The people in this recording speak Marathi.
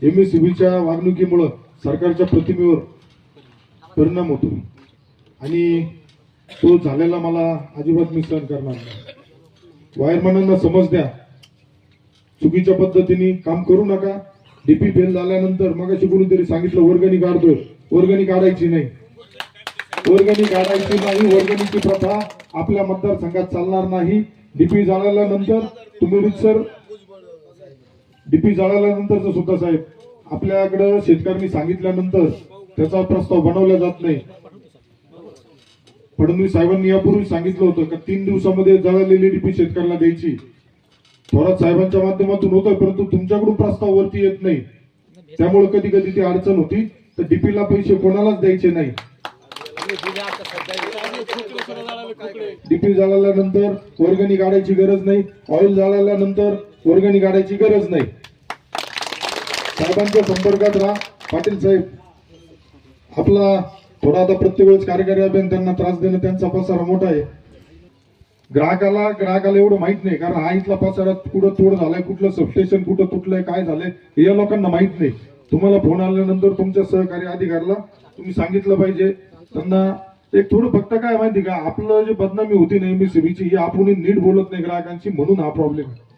MSCBच्या वागणुकीमुळे सरकारच्या प्रतिमेवर परिणाम होतो आणि तो झालेला मला अजिबात मी सहन करणार नाही। वायरमॅनांना समज द्या, चुकीच्या पद्धतीने काम करू नका। डीपी फेल झाल्यानंतर मगाशी कोणीतरी सांगितलं वर्गणी काढतोय, वर्गणी काढायची नाही, वर्गणी काढायची नाही। वर्गणीची प्रथा आपल्या मतदारसंघात चालणार नाही। डीपी झाल्यानंतर तुम्ही रितसर डीपी झाल्यानंतरच सुद्धा साहेब आपल्याकडे शेतकऱ्यांनी सांगितल्यानंतर त्याचा प्रस्ताव बनवला जात नाही। फडणवीस साहेबांनी यापूर्वी सांगितलं होतं की 3 दिवसामध्ये जळालेली डीपी शेतकऱ्याला द्यायची। थोरात साहेबांच्या माध्यमातून होतं, परंतु तुमच्याकडून प्रस्ताव वरती येत नाही, त्यामुळे कधी कधी ती अडचण होती। तर डीपीला पैसे कोणालाच द्यायचे नाही। डीपी झाल्यानंतर वर्गणी काढायची गरज नाही, ऑइल झाल्यानंतर वर्गणी काढायची गरज नाही। साहेबांच्या संपर्कात राहा। पाटील साहेब आपला थोडा आता प्रत्येक वेळेस कार्यकारी अभियंत्यांना त्रास देणं त्यांचा पसारा मोठा आहे। ग्राहकाला एवढं माहित नाही, कारण हा इथला पसारा कुठं तोड झालाय, कुठलं सबस्टेशन कुठं तुटलंय, काय झालंय हे या लोकांना माहित नाही। तुम्हाला फोन आल्यानंतर तुमच्या सहकारी अधिकाऱ्याला तुम्ही सांगितलं पाहिजे। त्यांना एक थोडं फक्त काय माहिती का, आपलं जे बदनामी होती ना MSCBची, ही आपण नीट बोलत नाही ग्राहकांची, म्हणून हा प्रॉब्लेम आहे।